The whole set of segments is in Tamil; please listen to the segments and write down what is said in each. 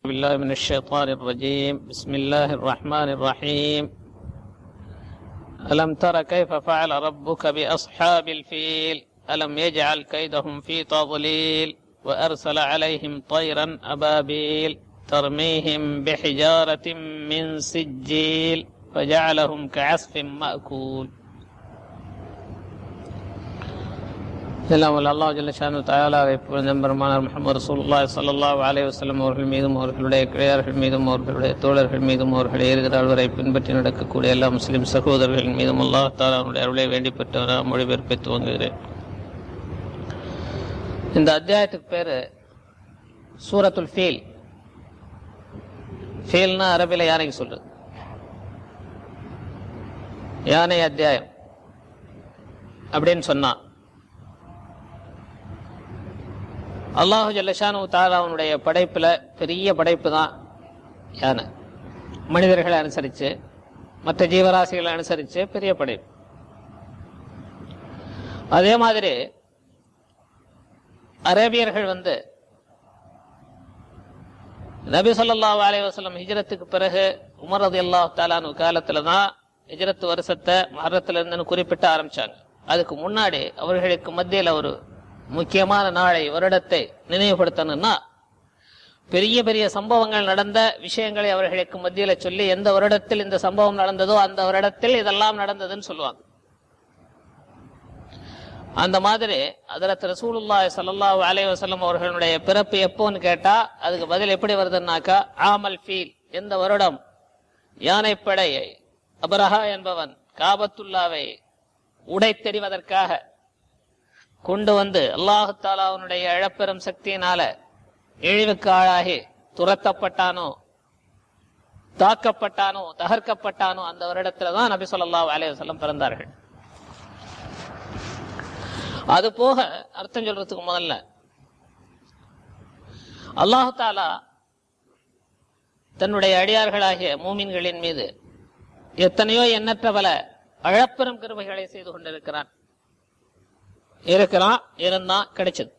بالله من الشيطان الرجيم. بسم الله الرحمن الرحيم. ألم تر كيف فعل ربك بأصحاب الفيل ألم يجعل كيدهم في تضليل وأرسل عليهم طيرا أبابيل ترميهم بحجارة من سجيل فجعلهم كعصف مأكول. எல்லாம் வல்ல அல்லாஹ் ஜல்ல ஷானு தஆலாவை புகழ்ந்து பெருமானார் முஹம்மது ரசூலுல்லாஹி ஸல்லல்லாஹு அலைஹி வஸல்லம் அவர்கள் மீதும் அவர்களுடைய கிளையார்கள் மீதும் அவர்களுடைய தோழர்கள் மீதும் அவர்கள் ஏறுகிறார் வரை பின்பற்றி நடக்கக்கூடிய எல்லா முஸ்லிம் சகோதரர்கள் மீதும் அல்லாஹ் தஆலா அவருடைய அருளை வேண்டி பெற்ற மொழிபெயர்ப்பை துவங்குகிறேன். இந்த அத்தியாயத்துக்கு பேரு சூரத்துல் ஃபீல். ஃபீல்னா அரபில யானைக்கு சொல்றது. யானை அத்தியாயம் அப்படின்னு சொன்னா அல்லாஹு ஜல்லஷானு தஆலாவுடைய படைப்புல பெரிய படைப்பு தான் யானை. மனிதர்களை அனுசரிச்சு மற்ற ஜீவராசிகளை அனுசரிச்சு பெரிய படைப்பு. அதே மாதிரி அரேபியர்கள் நபி ஸல்லல்லாஹு அலைஹி வஸல்லம் ஹிஜ்ரத்துக்கு பிறகு உமர் ரலியல்லாஹு தஆலா அன்ஹு காலத்துல தான் ஹிஜ்ரத் வருஷத்தை முஹர்ரத்துல இருந்து குறிப்பிட்டு ஆரம்பிச்சாங்க. அதுக்கு முன்னாடி அவர்களுக்கு மத்தியில ஒரு முக்கியமான நாளை வருடத்தை நினைவுபடுத்தணும்னா பெரிய பெரிய சம்பவங்கள் நடந்த விஷயங்களை அவர்களுக்கு மத்தியில சொல்லி எந்த வருடத்தில் இந்த சம்பவம் நடந்ததோ அந்த வருடத்தில் இதெல்லாம் நடந்ததுன்னு சொல்லுவாங்க. அந்த மாதிரி ஹஜ்ரத் ரசூலுல்லாஹி ஸல்லல்லாஹு அலைஹி வஸல்லம் அவர்களுடைய பிறப்பு எப்போன்னு கேட்டா அதுக்கு பதில் எப்படி வருதுன்னாக்கா ஆமல் ஃபீல், எந்த வருடம் யானைப்படையை அபரஹா என்பவன் காபத்துல்லாவை உடைத்தெறிவதற்காக கொண்டு வந்து அல்லாஹு தஆலாவுடைய இழப்பெரும் சக்தியினால இழிவுக்கு ஆளாகி துரத்தப்பட்டானோ, தாக்கப்பட்டானோ, தகர்க்கப்பட்டானோ அந்த வருடத்துலதான் நபி ஸல்லல்லாஹு அலைஹி வஸல்லம் பிறந்தார்கள். அது போக அர்த்தம் சொல்றதுக்கு முதல்ல அல்லாஹு தஆலா தன்னுடைய அடியார்களாகிய மூமின்களின் மீது எத்தனையோ எண்ணற்ற பல அழப்பெரும் கிருபைகளை செய்து கொண்டிருக்கிறான். இருந்தான், கிடைச்சது.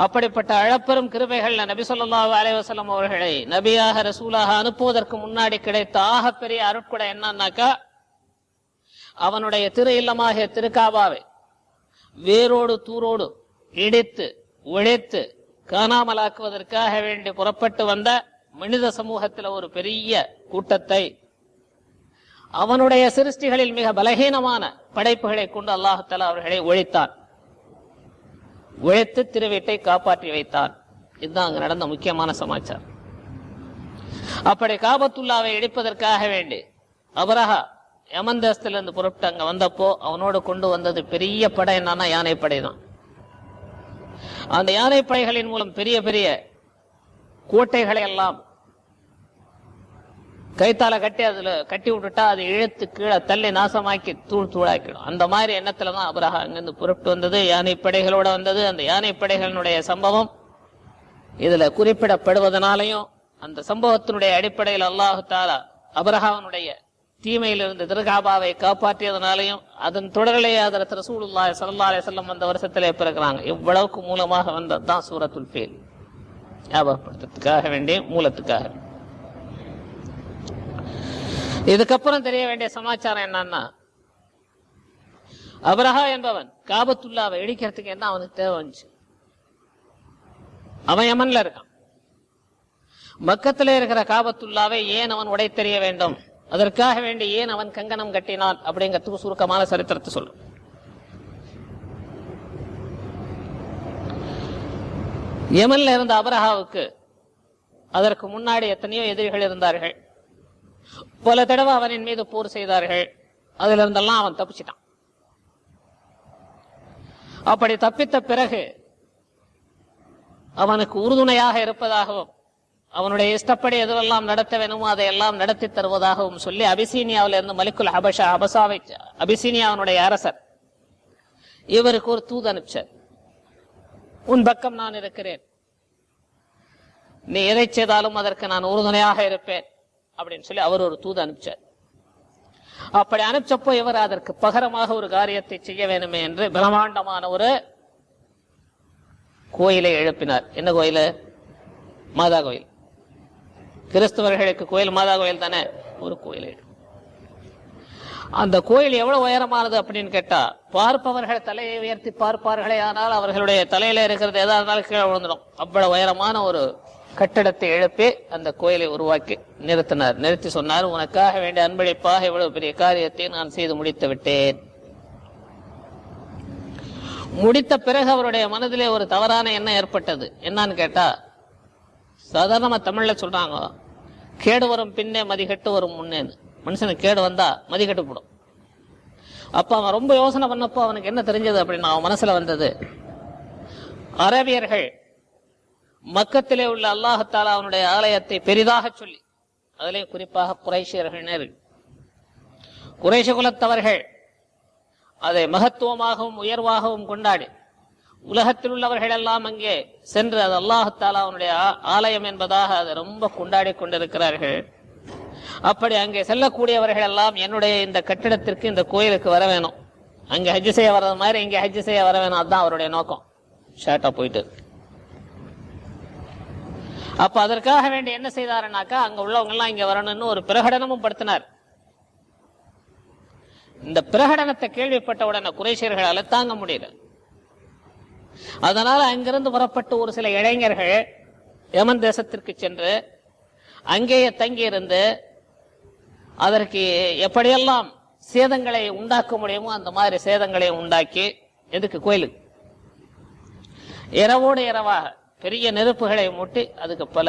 அப்படிப்பட்ட அழப்பெரும் கிருபைகள் நபி ஸல்லல்லாஹு அலைஹி வஸல்லம் அவர்களை நபியாக ரசூலாக அனுப்புவதற்கு முன்னாடி கிடைத்த ஆகப்பெரிய அருட்கொடை என்னன்னாக்கா அவனுடைய திரு இல்லமாகிய திருக்காபாவை வேரோடு தூரோடு இடித்து ஒழித்து காணாமலாக்குவதற்காக வேண்டி புறப்பட்டு வந்த மனித சமூகத்தில் ஒரு பெரிய கூட்டத்தை அவனுடைய சிருஷ்டிகளில் மிக பலகீனமான படைப்புகளை கொண்டு அல்லாஹ் தஆலா அவர்களை ஒழித்தான். ஒழித்து திருவீட்டை காப்பாற்றி வைத்தான். இதுதான் அங்கு நடந்த முக்கியமான சமாச்சாரம். அப்படி காபத்துல்லாவை இடிப்பதற்காக வேண்டி அபரஹா யமன் தேசத்திலிருந்து புறப்பட்டு அங்க வந்தப்போ அவனோடு கொண்டு வந்தது பெரிய படை. என்னன்னா யானைப்படை தான். அந்த யானைப்படைகளின் மூலம் பெரிய பெரிய கோட்டைகளை எல்லாம் கைத்தால கட்டி அதுல கட்டி விட்டுட்டா அது இழுத்து கீழே தள்ளி நாசமாக்கி தூள் தூளாக்கிடும். அந்த மாதிரி எண்ணத்துலதான் அபரஹா அங்கிருந்து புறப்பட்டு வந்தது. யானைப்படைகளோட வந்தது. அந்த யானைப்படைகளினுடைய சம்பவம் இதுல குறிப்பிடப்படுவதனாலையும் அந்த சம்பவத்தினுடைய அடிப்படையில் அல்லாஹு தஆலா அபரஹாவுடைய தீமையிலிருந்து திருகாபாவை காப்பாற்றியதனாலையும் அதன் தொடரிலேயே ஹஜ்ரத் ரசூலுல்லாஹி ஸல்லல்லாஹு அலைஹி வஸல்லம் அந்த வருஷத்திலே பிறகுறாங்க. இவ்வளவுக்கு மூலமாக வந்ததுதான் சூரத்துல் ஃபீல். ஞாபகப்படுத்துறதுக்காக வேண்டிய மூலத்துக்காக. இதுக்கப்புறம் தெரிய வேண்டிய சமாச்சாரம் என்னன்னா அபரஹா என்பவன் காபத்துல்லாவை இடிக்கிறதுக்கு என்ன அவனுக்கு தேவை வந்துச்சு. அவன் யமன்ல இருக்கான். மக்கத்துல இருக்கிற காபத்துல்லாவை ஏன் அவன் உடை தெரிய வேண்டும், அதற்காக வேண்டி ஏன் அவன் கங்கணம் கட்டினான் அப்படிங்கிறதுக்கு சுருக்கமான சரித்திரத்தை சொல்லும். யமன்ல இருந்த அபரஹாவுக்கு அதற்கு முன்னாடி எத்தனையோ எதிரிகள் இருந்தார்கள். பல தடவை அவனின் மீது போர் செய்தார்கள். அதுல இருந்தெல்லாம் அவன் தப்பிச்சிட்டான். அப்படி தப்பித்த பிறகு அவனுக்கு உறுதுணையாக இருப்பதாகவும் அவனுடைய இஷ்டப்படி எதுவெல்லாம் நடத்த வேணுமோ அதையெல்லாம் நடத்தி தருவதாகவும் சொல்லி அபிசீனியாவில இருந்து மலிக்குல் ஹபஷா அபிசீனியாவுடைய அரசர் இவருக்கு ஒரு தூது அனுப்பிச்சார். உன் பக்கம் நான் இருக்கிறேன், நீ எதை செய்தாலும் அதற்கு நான் உறுதுணையாக இருப்பேன் அப்படின்னு சொல்லி அவர் ஒரு தூது அனுப்பிச்சார். அப்படி அனுப்பிச்சப்போ இவர் அதற்கு பகரமாக ஒரு காரியத்தை செய்ய வேணுமே என்று பிரம்மாண்டமான ஒரு கோயிலை எழுப்பினார். என்ன கோயில? மாதா கோயில். கிறிஸ்தவர்களுக்கு கோயில் மாதா கோயில் தானே, ஒரு கோயில். அந்த கோயில் எவ்வளவு உயரமானது அப்படின்னு கேட்டா, பார்ப்பவர்கள் தலையை உயர்த்தி பார்ப்பார்களே, ஆனால் அவர்களுடைய தலையில இருக்கிறது எதா இருந்தாலும் கீழே விழுந்துடும். அவ்வளவு உயரமான ஒரு கட்டிடத்தை எழுப்பி அந்த கோயிலை உருவாக்கி நிறுத்தினார். நிறுத்தி சொன்னார், உனக்காக வேண்டிய அன்பளிப்பாக இவ்வளவு பெரிய காரியத்தை நான் செய்து முடித்து விட்டேன். முடித்த பிறகு அவருடைய மனதிலே ஒரு தவறான எண்ணம் ஏற்பட்டது. என்னன்னு கேட்டா, சாதாரணமா தமிழ்ல சொல்றாங்க, கேடு வரும் பின்னே மதிகட்டு வரும் முன்னேன்னு. மனுஷனுக்கு கேடு வந்தா மதிகட்டு போடும். அப்ப அவன் ரொம்ப யோசனை பண்ணப்போ அவனுக்கு என்ன தெரிஞ்சது அப்படின்னு அவன் மனசுல வந்தது, அரபியர்கள் மக்கத்திலே உள்ள அல்லாஹத்தாலா அவனுடைய ஆலயத்தை பெரிதாக சொல்லி, அதிலே குறிப்பாக குறைஷியர்கள், குறைஷ குலத்தவர்கள் அதை மகத்துவமாகவும் உயர்வாகவும் கொண்டாடி உலகத்தில் உள்ளவர்கள் எல்லாம் அங்கே சென்று அது அல்லாஹத்தாலா அவனுடைய ஆலயம் என்பதாக அதை ரொம்ப கொண்டாடி கொண்டிருக்கிறார்கள். அப்படி அங்கே செல்லக்கூடியவர்கள் எல்லாம் என்னுடைய இந்த கட்டிடத்திற்கு, இந்த கோயிலுக்கு வர வேணும், அங்க ஹஜ் செய்ய வர்றது மாதிரி இங்க ஹஜ் செய்ய வர வேணும். அதுதான் அவருடைய நோக்கம். ஷார்ட்டா போயிட்டு அப்ப அதற்காக வேண்டி என்ன செய்தாருனாக்கா, அங்க உள்ளவங்க எல்லாம் இங்க வரணும்னு ஒரு பிரகடனமும் படுத்தினார். இந்த பிரகடனத்தை கேள்விப்பட்ட உடனே குறைஷியர்களால தாங்க முடியல. அதனால அங்கிருந்து புறப்பட்டு ஒரு சில இளைஞர்கள் யமன் தேசத்திற்கு சென்று அங்கேயே தங்கியிருந்து அதற்கு எப்படியெல்லாம் சேதங்களை உண்டாக்க முடியுமோ அந்த மாதிரி சேதங்களை உண்டாக்கி, எதுக்கு கோயிலுக்கு இரவோடு இரவாக பெரிய நெருப்புகளை மூட்டி அதுக்கு பல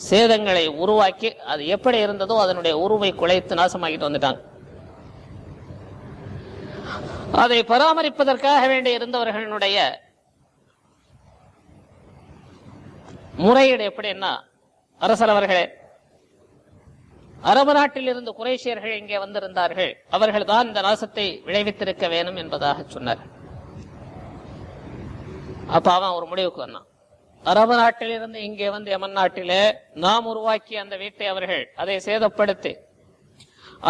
சேதங்களை உருவாக்கி, அது எப்படி இருந்ததோ அதனுடைய உருவை குலைத்து நாசமாக்கிட்டு வந்துட்டாங்க. அதை பராமரிப்பதற்காக வேண்டி இருந்தவர்களுடைய முறையீடு எப்படின்னா, அரசரவர்களே, அரபு நாட்டில் இருந்து குறைஷியர்கள் இங்கே வந்திருந்தார்கள், அவர்கள் தான் இந்த நாசத்தை விளைவித்திருக்க வேணும் என்பதாக சொன்னார். அப்ப அவன் ஒரு முடிவுக்கு வந்தான். அரபு நாட்டில் இருந்து இங்கே வந்து யமன் நாட்டிலே நாம் உருவாக்கிய அந்த வீட்டை அவர்கள் அதை சேதப்படுத்தி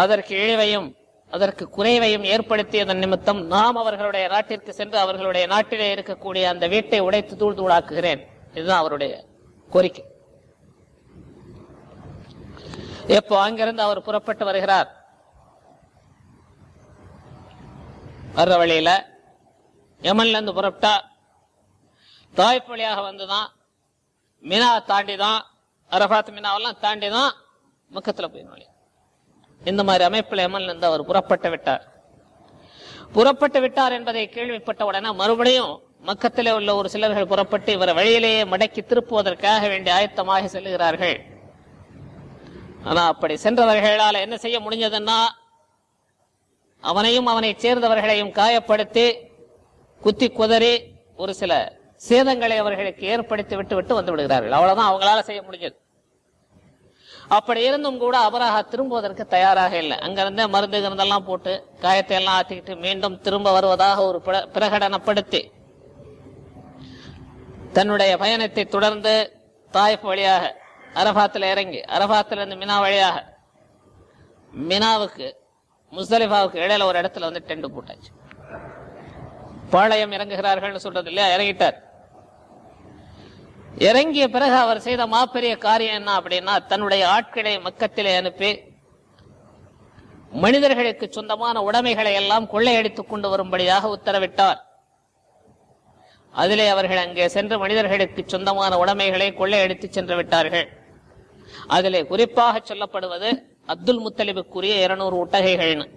அதற்கு இழிவையும் அதற்கு குறைவையும் ஏற்படுத்தியதன் நிமித்தம் நாம் அவர்களுடைய நாட்டிற்கு சென்று அவர்களுடைய நாட்டிலே இருக்கக்கூடிய அந்த வீட்டை உடைத்து தூள் தூளாக்குகிறேன். இதுதான் அவருடைய கோரிக்கை. எப்போ அங்கிருந்து அவர் புறப்பட்டு வருகிறார், வர்ற வழியில யமன்ல இருந்து புறப்பட்டா தாய்ப் வழியாக வந்துதான், மினா தாண்டிதான், அரபாத் மினாவெல்லாம் தாண்டிதான் மக்கத்துல போய் நுழைய. இந்த மாதிரி அமைப்பில் யமன்ல இருந்து அவர் புறப்பட்டு விட்டார் என்பதை கேள்விப்பட்ட உடனே மறுபடியும் மக்கத்திலே உள்ள ஒரு சிலர்கள் புறப்பட்டு இவரை வழியிலேயே மடக்கி திருப்புவதற்காக வேண்டி ஆயத்தமாக செல்லுகிறார்கள். ஆனா அப்படி சென்றவர்களால் என்ன செய்ய முடிஞ்சதுன்னா, அவனையும் அவனை சேர்ந்தவர்களையும் காயப்படுத்தி குத்தி குதறி ஒரு சில சேதங்களை அவர்களுக்கு ஏற்படுத்தி விட்டு வந்து விடுகிறார்கள். அவ்வளவுதான் அவங்களால செய்ய முடிஞ்சது. அப்படி இருந்தும் கூட அபராஹா திரும்புவதற்கு தயாராக இல்லை. அங்கிருந்தே மருந்து கிருந்தெல்லாம் போட்டு காயத்தை எல்லாம் ஆத்திக்கிட்டு மீண்டும் திரும்ப வருவதாக ஒரு பிரகடனப்படுத்தி தன்னுடைய பயணத்தை தொடர்ந்து தாயிப் வழியாக அரபாத்தில் இறங்கி, அரபாத்துல இருந்து மினா வழியாக மினாவுக்கு முஸ்தலிஃபாவுக்கு இடையில ஒரு இடத்துல வந்து டென்ட் போட்டாச்சு. பாளையம் இறங்குகிறார்கள் சொல்றது இல்லையா, இறங்கிட்டார். இறங்கிய பிறகு அவர் செய்த மாபெரிய காரியம் என்ன அப்படின்னா, தன்னுடைய ஆட்களை மக்கத்திலே அனுப்பி மனிதர்களுக்கு சொந்தமான உடைமைகளை எல்லாம் கொள்ளையடித்துக் கொண்டு வரும்படியாக உத்தரவிட்டார். அதிலே அவர்கள் அங்கே சென்று மனிதர்களுக்கு சொந்தமான உடைமைகளை கொள்ளையடித்து சென்று விட்டார்கள். அதிலே குறிப்பாக சொல்லப்படுவது அப்துல் முத்தலிபுக்குரிய 200 ஒட்டகைகள்னு.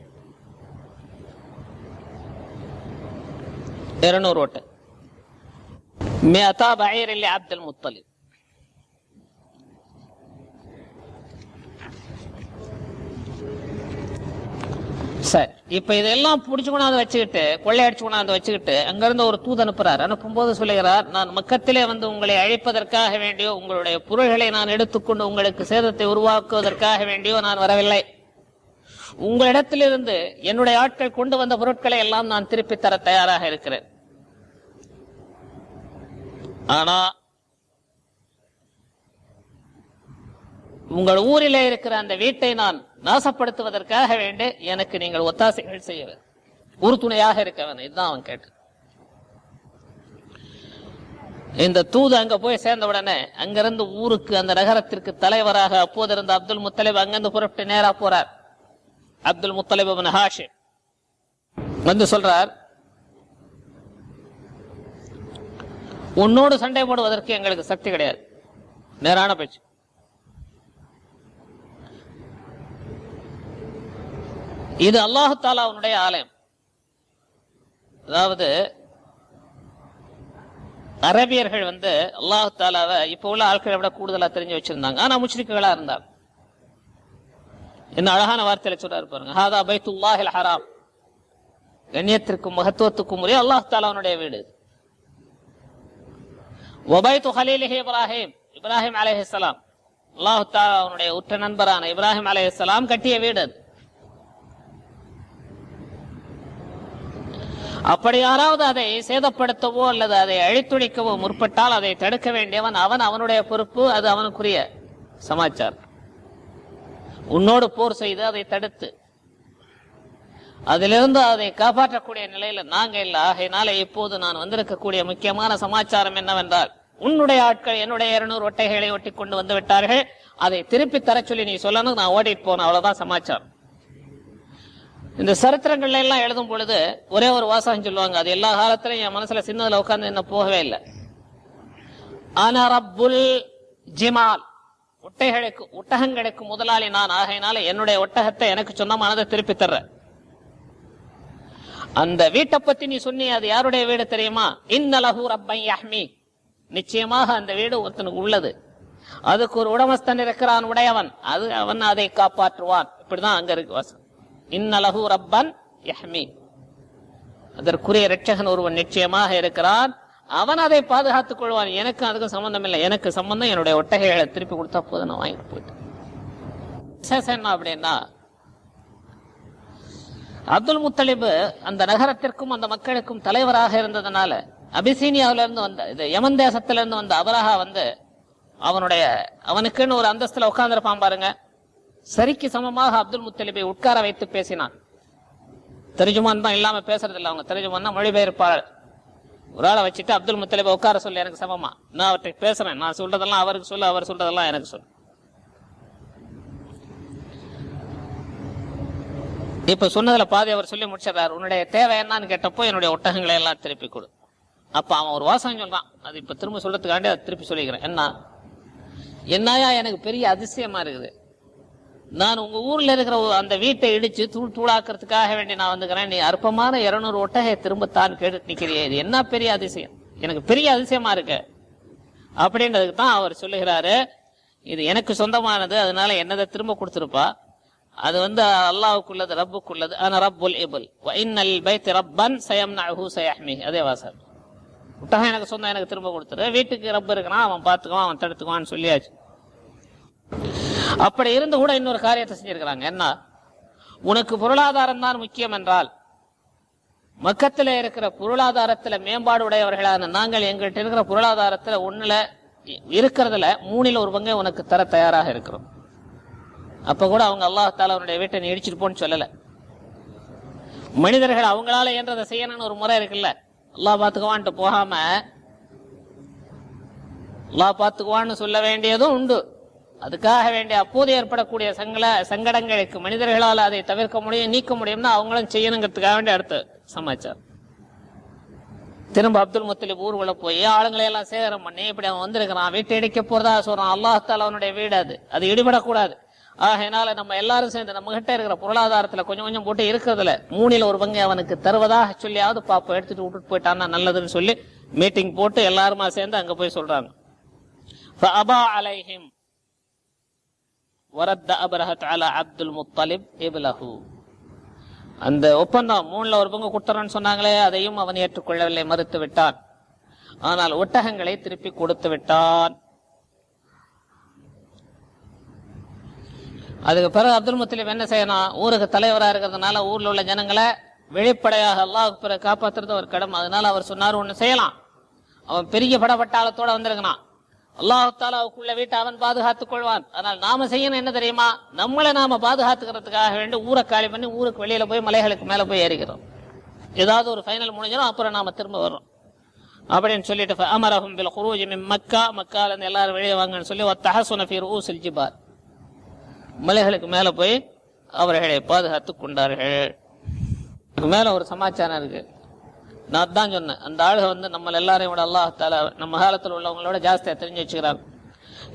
200 ஒட்டை அப்துல் முத்தலிப். சரி, இப்ப இதெல்லாம் புடிச்சு கொண்டாந்து வச்சுக்கிட்டு, கொள்ளையடிச்சு கொண்டாந்து வச்சுக்கிட்டு அங்கிருந்து ஒரு தூது அனுப்புறார். அனுப்பும்போது சொல்லுகிறார், நான் மக்கத்திலே வந்து உங்களை அழைப்பதற்காக வேண்டியோ உங்களுடைய பொருள்களை நான் எடுத்துக்கொண்டு உங்களுக்கு சேதத்தை உருவாக்குவதற்காக வேண்டியோ நான் வரவில்லை. உங்களிடத்திலிருந்து என்னுடைய ஆட்கள் கொண்டு வந்த பொருட்களை எல்லாம் நான் திருப்பி தர தயாராக இருக்கிறேன். ஆனா உங்கள் ஊரிலே இருக்கிற அந்த வீட்டை நான் நாசப்படுத்துவதற்காக வேண்டி எனக்கு நீங்கள் ஒத்தாசைகள் செய்ய வேண்டும், உறுதுணையாக இருக்க வேண்டும். இதுதான் அவன் கேட்டு. இந்த தூது அங்க போய் சேர்ந்த உடனே அங்கிருந்து ஊருக்கு, அந்த நகரத்திற்கு தலைவராக அப்போது இருந்த அப்துல் முத்தலிப் அங்கிருந்து புறப்பட்டு நேரா போறார். அப்துல் முத்தலிப் இப்னு ஹாஷிம் வந்து சொல்றார், உன்னோடு சண்டை போடுவதற்கு எங்களுக்கு சக்தி கிடையாது. நேரான பேச்சு. இது அல்லாஹு தாலாவுடைய ஆலயம். அதாவது அரபியர்கள் வந்து அல்லாஹு தாலாவை இப்ப உள்ள ஆட்களை விட கூடுதலா தெரிஞ்சு வச்சிருந்தாங்க. ஆனா முஷ்ரிக்குகளா இருந்தாங்க. என்ன அழகான வார்த்தையில சொல்றாரு பாருங்க, ஹாதா பைத்துல்லாஹில் ஹராம், கண்ணியத்திற்கும் மகத்துவத்துக்கும் உரிய அல்லாஹு தாலாவுடைய வீடு. வபைத்து ஹலீலிஹி இப்ராஹிம், இப்ராஹிம் அலைஹிஸ்ஸலாம், அல்லாஹு தஆலாவுடைய உற்ற நண்பரான இப்ராஹிம் அலைஹிஸ்ஸலாம் கட்டிய வீடு. அப்படி யாராவது அதை சேதப்படுத்தவோ அல்லது அதை அழித்துழிக்கவோ முற்பட்டால் அதை தடுக்க வேண்டியவன் அவன், அவனுடைய பொறுப்பு, அது அவனுக்குரிய சமாச்சாரம். உன்னோடு போர் செய்து அதை தடுத்து அதிலிருந்து அதை காப்பாற்றக்கூடிய நிலையில நாங்க இல்ல. ஆகையினால இப்போது நான் வந்திருக்கக்கூடிய முக்கியமான சமாச்சாரம் என்னவென்றால், உன்னுடைய ஆட்கள் என்னுடைய 200 ஒட்டைகளை ஒட்டி கொண்டு வந்து விட்டார்கள், அதை திருப்பி தர சொல்லி நீ சொல்லணும், நான் ஓடிட்டு போனேன், அவ்வளவுதான் சமாச்சாரம். இந்த சரித்திரங்கள்ல எல்லாம் எழுதும் பொழுது ஒரே ஒரு வாசகம் சொல்லுவாங்க, அது எல்லா காலத்திலும் என் மனசுல சின்னதுல உட்கார்ந்து என்ன போகவே இல்லை. ஆனா ரப்புல் ஜிமால், ஒட்டகங்களுக்கு முதலாளி நான், ஆகையினால என்னுடைய ஒட்டகத்தை எனக்கு சொந்தமானதை திருப்பி தர்ற. அந்த வீட்டை பத்தி நீ சொன்னி, அது யாருடைய வீடு தெரியுமா? இன்னலஹு ரப்பன் யஹ்மி, நிச்சயமாக அந்த வீடு ஒருத்தனுக்கு உள்ளது, அதுக்கு ஒரு உடமஸ்தன் இருக்கிறான், உடையவன், அது அவன் அதை காப்பாற்றுவான். இப்படிதான் அங்க இருக்கு வாசம். இன்னலஹு ரப்பன் யஹ்மி, அதற்குரிய இரட்சகன் ஒருவன் நிச்சயமாக இருக்கிறான், அவன் அதை பாதுகாத்துக் கொள்வான். எனக்கு அதுக்கு சம்பந்தம் இல்லை, எனக்கு சம்பந்தம் என்னுடைய ஒட்டகைகளை திருப்பி கொடுத்தா போதும், நான் வாங்கிட்டு போயிட்டேன். என்ன அப்படின்னா, அப்துல் முத்தலிப் அந்த நகரத்திற்கும் அந்த மக்களுக்கும் தலைவராக இருந்ததுனால, அபிசீனியாவில இருந்து வந்த, இது யமன் தேசத்திலிருந்து வந்த அபரஹா வந்து அவனுக்குன்னு ஒரு அந்தஸ்துல உட்கார்ந்துருப்பான் பாருங்க. சரிக்கு சமமாக அப்துல் முத்தலிபை உட்கார வைத்து பேசினான். தெரிஜுமான் தான் இல்லாம பேசுறது இல்லை, அவங்க தெரிஜுமான் மொழிபெயர்ப்பாளர். ஒரு ஆளை வச்சுட்டு அப்துல் முத்தலிபை உட்கார சொல்லி எனக்கு சமமா, நான் அவர்கிட்ட பேசுறேன், நான் சொல்றதெல்லாம் அவருக்கு சொல்லு, அவர் சொல்றதெல்லாம் எனக்கு சொல்லு. இப்ப சொன்னதுல பாதி அவர் சொல்லி முடிச்சிடறாரு. உன்னுடைய தேவை என்னன்னு கேட்டப்போ என்னுடைய ஒட்டகங்களை எல்லாம் திருப்பி கொடு. அப்ப அவன் ஒரு வாசகம் சொல்றான், அது இப்ப திரும்ப சொல்றதுக்காண்டி அதை திருப்பி சொல்லிக்கிறேன். என்னையா எனக்கு பெரிய அதிசயமா இருக்குது, நான் உங்க ஊர்ல இருக்கிற அந்த வீட்டை இடிச்சு தூள் தூளாக்குறதுக்காக வேண்டி நான் வந்துக்கிறேன், நீ அற்பமான 200 ஒட்டகை திரும்பத்தான் கேட்டு நிக்கிறியே, இது என்ன பெரிய அதிசயம், எனக்கு பெரிய அதிசயமா இருக்கு அப்படின்றதுக்கு தான் அவர் சொல்லுகிறாரு, இது எனக்கு சொந்தமானது, அதனால என்னதை திரும்ப கொடுத்துருப்பா, அது வந்து அல்லாஹ்வுக்குள்ளது, ரப்புக்குள்ளது. ஆனா ரப்புல் இபுல் வ இன்னல் பைத் ரப்பன் சயம்னஹு சயஹ்மி, அதே வாசகம். ஒட்டகம் எனக்கு சொந்தம், எனக்கு திரும்ப கொடுத்துரு, வீட்டுக்கு ரப்பு இருக்கிறான், அவன் பார்த்துக்குவான், அவன் தடுத்துக்குவான்னு சொல்லியாச்சு. அப்படி இருந்து கூட இன்னொரு காரியத்தை செஞ்சிருக்கிறாங்க. என்ன, உனக்கு பொருளாதாரம் தான் முக்கியம் என்றால், மக்கத்துல இருக்கிற பொருளாதாரத்துல மேம்பாடு உடையவர்களான நாங்கள் எங்கள்கிட்ட இருக்கிற பொருளாதாரத்துல ஒண்ணுல இருக்கிறதுல 3ல் 1 பங்கை உனக்கு தர தயாராக இருக்கிறோம். அப்ப கூட அவங்க அல்லாஹ் தஆலா அவனுடைய வீட்டை நீ இடிச்சிட்டு போன்னு சொல்லல. மனிதர்கள் அவங்களால என்றதை செய்யணும்னு ஒரு முறை இருக்குல்ல, அல்லாஹ் பாத்துக்குவான்ட்டு போகாம அல்லாஹ் பாத்துக்குவான்னு சொல்ல வேண்டியதும் உண்டு. அதுக்காக வேண்டிய அப்போது ஏற்படக்கூடிய சங்கடங்களுக்கு மனிதர்களால் அதை தவிர்க்க முடியும், நீக்க முடியும்னா அவங்களும் செய்யணுங்கிறதுக்காக வேண்டிய அடுத்த சமாச்சாரம். திரும்ப அப்துல் முத்தலிப் ஊர்வல போய் ஆளுங்களை எல்லாம் சேகரம் பண்ணி, இப்படி அவன் வந்திருக்கிறான், வீட்டை இடிக்க போறதா சொல்றான், அல்லாஹ் தஆலா அவனுடைய வீடு, அது இடிபடக்கூடாது. ஆகையினால நம்ம எல்லாரும் சேர்ந்து நம்ம கிட்ட இருக்கிற பொருளாதாரத்துல கொஞ்சம் கொஞ்சம் போட்டு இருக்கிறதுல 3ல் 1 பங்கை அவனுக்கு தருவதாக சொல்லியாவது பாப்பா எடுத்துட்டு விட்டுட்டு போயிட்டான்னா நல்லதுன்னு சொல்லி மீட்டிங் போட்டு எல்லாருமா சேர்ந்து அங்க போய் சொல்றாங்க. ஃபஅபா அலைஹிம் வரத்த அபரஹத் அலா அப்துல் முத்தலிப் இப்லஹு, அந்த ஒப்பந்தம் 3ல் 1 பங்கு கொடுத்துறன்னு சொன்னாங்களே, அதையும் அவன் ஏற்றுக்கொள்ளவில்லை, மறுத்து விட்டான். ஆனால் ஒட்டகங்களை திருப்பி கொடுத்து விட்டான். அதுக்கு பிறகு அப்துல் முத்தலிப் என்ன செய்யணும், ஊருக்கு தலைவராக இருக்கிறதுனால ஊர்ல உள்ள ஜனங்களை வெளிப்படையாக அல்லாஹ்வுக்கு பிறகு காப்பாற்றுறது ஒரு கடமை. அதனால அவர் சொன்னார், ஒண்ணு செய்யலாம், அவன் பெரிய படப்பட்டாளத்தோட வந்திருக்கிறான், அல்லாஹ் தஆலாவுக்குள்ள வீட்டை அவன் பாதுகாத்துக் கொள்வான், ஆனால் நாம செய்யணும் என்ன தெரியுமா, நம்மளை நாம பாதுகாத்துக்கிறதுக்காக வேண்டி ஊரை காலி பண்ணி ஊருக்கு வெளியில போய் மலைகளுக்கு மேல போய் ஏறிக்கிறோம், ஏதாவது ஒரு ஃபைனல் முடிஞ்சிடும், அப்புறம் நாம திரும்ப வர்றோம். அப்படின்னு சொல்லிட்டு அமரஹும் பில் குரூஜ் மின் மக்கா, மக்கால இருந்து எல்லாரும் வெளியே வாங்கன்னு சொல்லி வத்தஹஸுன ஃபீ ரூஸில் ஜிபால், மலைகளுக்கு மேல போய் அவர்களை பாதுகாத்துக் கொண்டார்கள். மேல ஒரு சமாச்சாரம் இருக்கு. நான் தான் சொன்னேன், அந்த ஆளுக நம்ம எல்லாரையும் விட அல்லாஹ் தஆலா நம்ம காலத்தில் உள்ளவங்களோட ஜாஸ்தியா தெரிஞ்சு வச்சுக்கிறாங்க.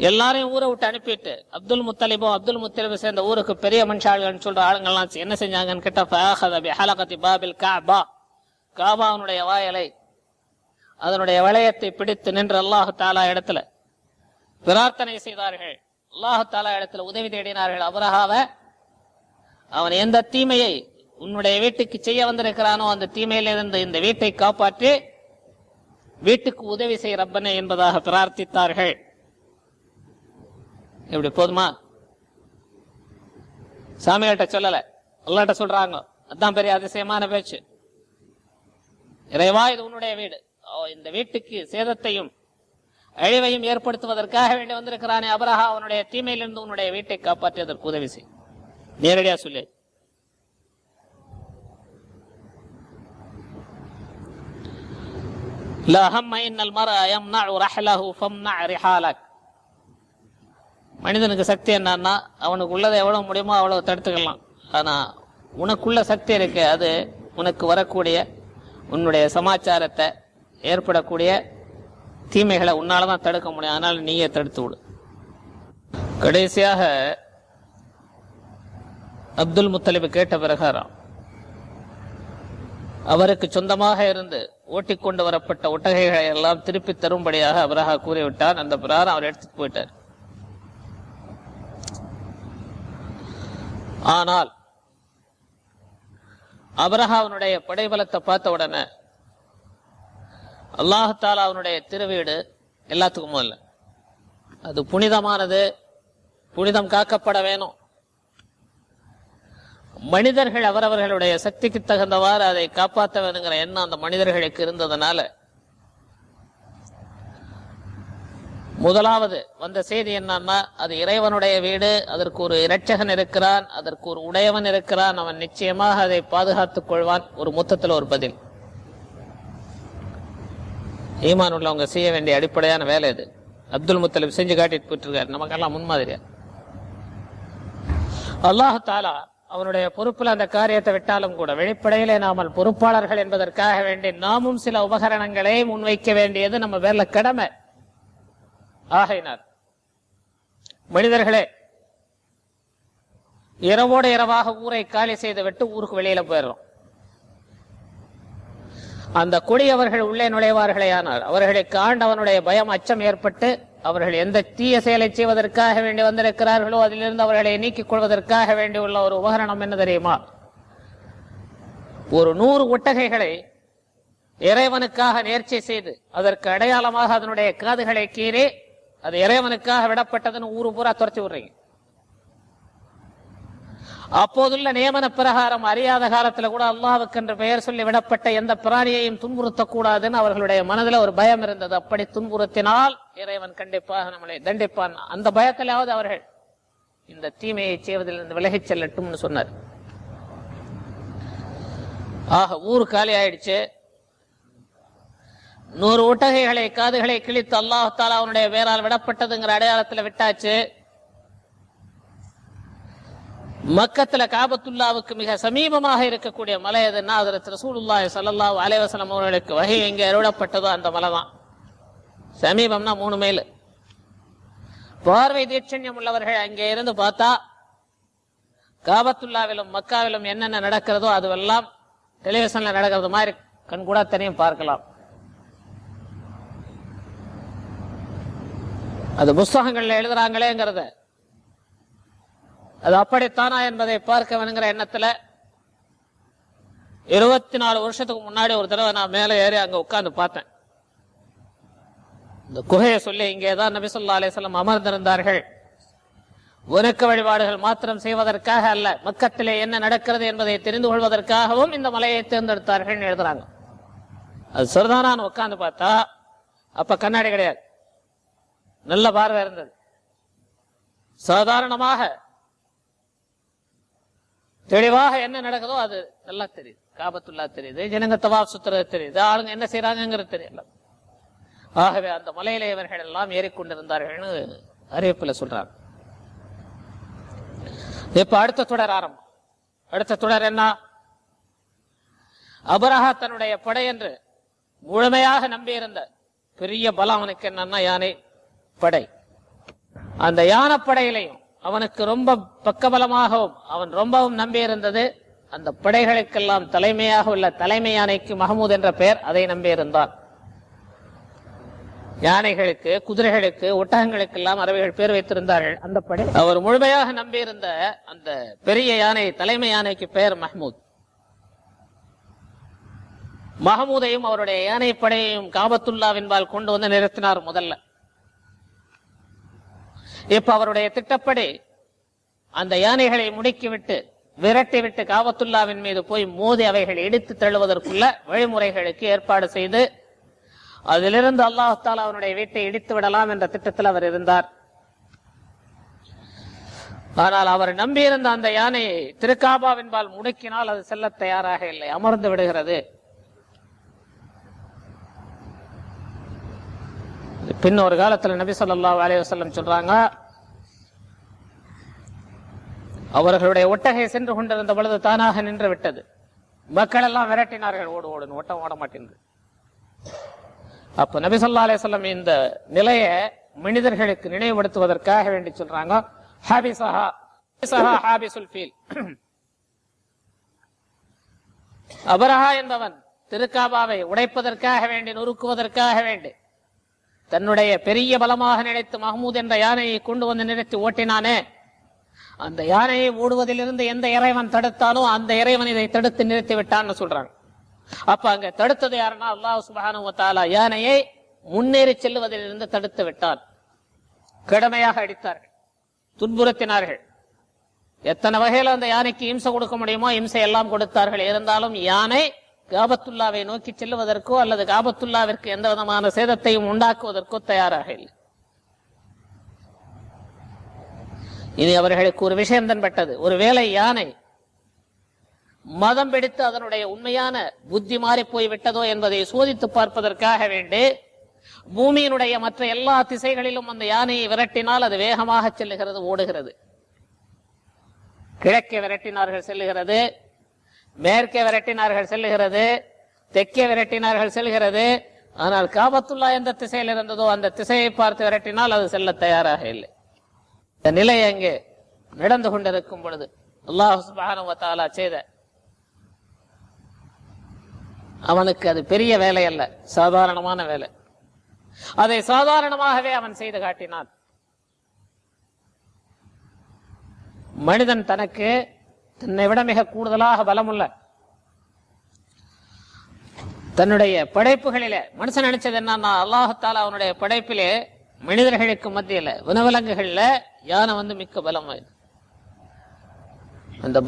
எல்லாரையும் ஊரை விட்டு அனுப்பிட்டு அப்துல் முத்தலிபை சேர்ந்த ஊருக்கு பெரிய மனுஷாள்கள் சொல்ற ஆளுங்கள்லாம் என்ன செஞ்சாங்கன்னு கேட்டா, ஃபஅഖத பிஹலகதி பாபில் கஅபா, காபாவுடைய வாயலை அதனுடைய வளையத்தை பிடித்து நின்று அல்லாஹ் தஆலா இடத்துல பிரார்த்தனை செய்தார்கள். அல்லாஹ் தஆலா இடத்துல உதவி தேடினார்கள். அபரஹாவை அவன் எந்த தீமையை உன்னுடைய வீட்டுக்கு செய்ய வந்திருக்கிறானோ அந்த தீமையிலிருந்து இந்த வீட்டை காப்பாற்றி வீட்டுக்கு உதவி செய் ரப்பனே என்பதாக பிரார்த்தித்தார்கள். இப்படி போதுமா? சாமிகள்கிட்ட சொல்லல, அல்லாஹ்ட்ட சொல்றாங்க. அதான் பெரிய அதிசயமான பேச்சு. இறைவா, இது உன்னுடைய வீடு, இந்த வீட்டுக்கு சேதத்தையும் அழிவையும் ஏற்படுத்துவதற்காக வேண்டி வந்திருக்கிறானே அபரஹா, அவனுடைய தீமையிலிருந்து உன்னுடைய வீட்டை காப்பாற்றியதற்கு உதவி செய். நேரடியா சொல்லு. மனிதனுக்கு சக்தி என்னன்னா, அவனுக்கு உள்ளதை எவ்வளவு முடியுமோ அவ்வளவு தடுத்துக்கலாம். ஆனா உனக்குள்ள சக்தி இருக்கு, அது உனக்கு வரக்கூடிய உன்னுடைய சமாச்சாரத்தை ஏற்படக்கூடிய தீமைகளை உன்னாலதான் தடுக்க முடியும். அதனால நீயே தடுத்து விடு. கடைசியாக அப்துல் முத்தலிப் கேட்ட பிரகாரம் அவருக்கு சொந்தமாக இருந்து ஓட்டிக்கொண்டு வரப்பட்ட ஒட்டகைகளை எல்லாம் திருப்பி தரும்படியாக அபரஹா கூறிவிட்டார். அந்த பிரகாரம் அவர் எடுத்துட்டு போயிட்டார். ஆனால் அபரஹாவுடைய படைபலத்தை பார்த்த உடனே அல்லாஹ் தஆலா அவனுடைய திருவீடு எல்லாத்துக்கும் இல்ல, அது புனிதமானது, புனிதம் காக்கப்பட வேணும். மனிதர்கள் அவரவர்களுடைய சக்திக்கு தகுந்தவாறு அதை காப்பாற்ற வேணுங்கிற எண்ணம் அந்த மனிதர்களுக்கு இருந்ததுனால முதலாவது வந்த செய்தி என்னன்னா, அது இறைவனுடைய வீடு, அதற்கு ஒரு இரட்சகன் இருக்கிறான், அதற்கு ஒரு உடையவன் இருக்கிறான், அவன் நிச்சயமாக அதை பாதுகாத்துக் கொள்வான். ஒரு மொத்தத்தில் ஒரு பதில். ஈமான் உள்ளவங்க செய்ய வேண்டிய அடிப்படையான வேலை இது. அப்துல் முத்தலிப் செஞ்சு காட்டிட்டு போயிட்டு இருக்காரு, நமக்கெல்லாம் முன்மாதிரியா. அல்லாஹ் தஆலா அவனுடைய பொறுப்புல அந்த காரியத்தை விட்டாலும் கூட வெளிப்படையிலே நாமல் பொறுப்பாளர்கள் என்பதற்காக வேண்டி நாமும் சில உபகரணங்களை முன்வைக்க வேண்டியது நம்ம வேலை கடமை. ஆகையினார் மனிதர்களே, இரவோடு இரவாக ஊரை காலி செய்து விட்டு ஊருக்கு வெளியில போயிடுறோம். அந்த கொடியவர்கள் உள்ளே நுழைவார்களே ஆனால் அவர்களுக்கு ஆண்டவனுடைய பயம் அச்சம் ஏற்பட்டு அவர்கள் எந்த தீய செயலை செய்வதற்காக வேண்டி வந்திருக்கிறார்களோ அதிலிருந்து அவர்களை நீக்கிக் கொள்வதற்காக வேண்டி உள்ள ஒரு உபகரணம் என்ன தெரியுமா? ஒரு 100 ஒட்டகைகளை இறைவனுக்காக நேர்ச்சை செய்து அதற்கு அடையாளமாக அதனுடைய காதுகளை கீறி அது இறைவனுக்காக விடப்பட்டதுன்னு ஊரு பூரா துரத்தி விடுறீங்க. அப்போதுள்ள நியமன பிரகாரம் அறியாத காலத்துல கூட அல்லாஹ்வுக்கு என்று பெயர் சொல்லி விடப்பட்ட எந்த பிராணியையும் துன்புறுத்தக்கூடாதுன்னு அவர்களுடைய மனதில் ஒரு பயம் இருந்தது. அப்படி துன்புறுத்தினால் இறைவன் கண்டிப்பாக நம்மளை தண்டிப்பான். அந்த பயத்திலாவது அவர்கள் இந்த தீமையை செய்வதிலிருந்து விலகிச் செல்லட்டும்னு சொன்னார். ஆக ஊர் காலி ஆயிடுச்சு. 100 ஒட்டகைகளை காதுகளை கிழித்து அல்லாஹ் தஆலா அவனுடைய பேரால் விடப்பட்டதுங்கிற அடையாளத்துல விட்டாச்சு. மக்கத்துல காபத்துல்லாவுக்கு மிக சமீபமாக இருக்கக்கூடிய மலை எதுன்னா ஹஜ்ரத் ரசூலுல்லாஹி ஸல்லல்லாஹு அலைஹி வஸல்லம் அவர்களுக்கு வஹி எங்கே அருளப்பட்டதோ அந்த மலை தான். சமீபம்னா 3 மைல். பார்வை தீட்சண்யம் உள்ளவர்கள் அங்கே இருந்து பார்த்தா காபத்துல்லாவிலும் மக்காவிலும் என்னென்ன நடக்கிறதோ அதுவெல்லாம் டெலிவிஷன்ல நடக்கிறது மாதிரி கண்கூடா தனியும் பார்க்கலாம். அது புஸ்தகங்கள்ல எழுதுறாங்களேங்கிறத அது அப்படித்தானா என்பதை பார்க்க வேணுங்கிற எண்ணத்துல 24 வருஷத்துக்கு முன்னாடி ஒரு தடவை நான் மேலே ஏறி அங்க உட்கார்ந்து பார்த்தேன். இந்த குகையை சொல்லி இங்கேதான் நபி ஸல்லல்லாஹு அலைஹி வஸல்லம் அமர்ந்திருந்தார்கள். வணக்க வழிபாடுகள் மாத்திரம் செய்வதற்காக அல்ல, மக்கத்திலே என்ன நடக்கிறது என்பதை தெரிந்து கொள்வதற்காகவும் இந்த மலையை தேர்ந்தெடுத்தார்கள் எழுதுறாங்க. அது சரிதானான்னு உட்கார்ந்து பார்த்தா அப்ப கண்ணாடி கிடையாது, நல்ல பார்வை இருந்தது. சாதாரணமாக தெளிவாக என்ன நடக்குதோ அது நல்லா தெரியுது. காபத்துல்லா தெரியுது, ஜனங்க தவாப் சுத்துறது தெரியுது, ஆளுங்க என்ன செய்யறாங்கிறது தெரியல. ஆகவே அந்த மலையிலே இவர்கள் எல்லாம் ஏறிக்கொண்டிருந்தார்கள்னு அறிவிப்புல சொல்றாங்க. இப்ப அடுத்த தொடர் ஆரம்பம். அடுத்த தொடர் என்ன? அபரஹா தன்னுடைய படை என்று முழுமையாக நம்பியிருந்த பெரிய பலம் அவனுக்கு என்னன்னா யானை படை. அந்த யானைப்படையிலையும் அவனுக்கு ரொம்ப பக்கபலமாகவும் அவன் ரொம்பவும் நம்பியிருந்தது அந்த படைகளுக்கெல்லாம் தலைமையாக உள்ள தலைமை யானைக்கு மஹமூத் என்ற பெயர், அதை நம்பியிருந்தான். யானைகளுக்கு, குதிரைகளுக்கு, ஒட்டகங்களுக்கெல்லாம் அரபிகள் பேர் வைத்திருந்தார்கள். அந்த படை அவர் முழுமையாக நம்பியிருந்த அந்த பெரிய யானை, தலைமை யானைக்கு பெயர் மஹமூத். மஹமூதையும் அவருடைய யானை படையையும் காபத்துல்லாவின்பால் கொண்டு வந்து நிறுத்தினார் முதல்ல. இப்ப அவருடைய திட்டப்படி அந்த யானைகளை முடுக்கிவிட்டு விரட்டிவிட்டு காபத்துல்லாவின் மீது போய் மோதி அவைகள் இடித்து தள்ளுவதற்குள்ள வழிமுறைகளுக்கு ஏற்பாடு செய்து அதிலிருந்து அல்லாஹ் தஆலா அவனுடைய வீட்டை இடித்து விடலாம் என்ற திட்டத்தில் அவர் இருந்தார். ஆனால் அவர் நம்பியிருந்த அந்த யானையை திருக்காபாவின்பால் முடுக்கினால் அது செல்ல தயாராக இல்லை, அமர்ந்து விடுகிறது. பின் ஒரு காலத்துல நபி ஸல்லல்லாஹு அலைஹி வஸல்லம் சொல்றாங்க, அவர்களுடைய ஒட்டகை சென்று கொண்டிருந்த பொழுது தானாக நின்று விட்டது. மக்கள் எல்லாம் விரட்டினார்கள், ஓடு ஓடுன்னு, ஒட்டம் ஓட மாட்டேங்குது. அப்ப நபி ஸல்லல்லாஹு அலைஹி வஸல்லம் இந்த நிலையை மனிதர்களுக்கு நினைவுபடுத்துவதற்காக வேண்டி சொல்றாங்க, ஹாபிஸஹா ஹாபிஸுல் ஃபீல். அபரஹா என்பவன் திருக்காபாவை உடைப்பதற்காக வேண்டி, நொறுக்குவதற்காக வேண்டி தன்னுடைய பெரிய பலமாக நினைத்து மஹமூத் என்ற யானையை கொண்டு வந்து நிறுத்தி ஓட்டினானே, அந்த யானையை ஓடுவதிலிருந்து எந்த இறைவன் தடுத்தானோ அந்த இறைவன் இதை தடுத்து நிறுத்தி விட்டான்னு சொல்றாங்க. அப்ப அங்க தடுத்தது யாருன்னா அல்லாஹ் சுப்ஹானஹு வ தஆலா யானையை முன்னேறி செல்லுவதிலிருந்து தடுத்து விட்டான். கடுமையாக அடித்தார்கள், துன்புறுத்தினார்கள். எத்தனை வகையில அந்த யானைக்கு இம்சை கொடுக்க முடியுமோ இம்சை எல்லாம் கொடுத்தார்கள். இருந்தாலும் யானை காபத்துல்லாவை நோக்கி செல்லுவதற்கோ அல்லது காபத்துல்லாவிற்கு எந்த விதமான சேதத்தையும் உண்டாக்குவதற்கோ தயாராக இல்லை. இனி அவர்களுக்கு ஒரு விஷயம் தென்பட்டது. ஒருவேளை யானை மதம் பிடித்து அதனுடைய உண்மையான புத்தி மாறி போய் விட்டதோ என்பதை சோதித்து பார்ப்பதற்காக வேண்டி பூமியினுடைய மற்ற எல்லா திசைகளிலும் அந்த யானையை விரட்டினால் அது வேகமாக செல்லுகிறது, ஓடுகிறது. கிழக்கே விரட்டினார்கள் செல்லுகிறது, மேற்கே விரட்டினார்கள் செல்லுகிறது, தெற்கே விரட்டினார்கள் செல்கிறது. ஆனால் காபத்துல்லா எந்த திசையில் இருந்ததோ அந்த திசையை பார்த்து விரட்டினால் அது செல்ல தயாராக இல்லை. இந்த நிலை அங்கே நடந்து கொண்டிருக்கும் பொழுது அல்லாஹ் சுப்ஹானஹு வ தஆலா செய்த அவனுக்கு அது பெரிய வேலை அல்ல, சாதாரணமான வேலை. அதை சாதாரணமாகவே அவன் செய்து காட்டினான். மனிதன் தனக்கு தன்னை விட மிக கூடுதலாக பலமுள்ள தன்னுடைய படைப்புகளிலே மனுஷன் நினைச்சது என்னன்னா, அல்லாஹ் தஆலா அவனுடைய படைப்பிலே மனிதர்களுக்கு மத்தியில வனவிலங்குகள்ல யானை மிக்க பலம் வாய்ந்தது. அந்த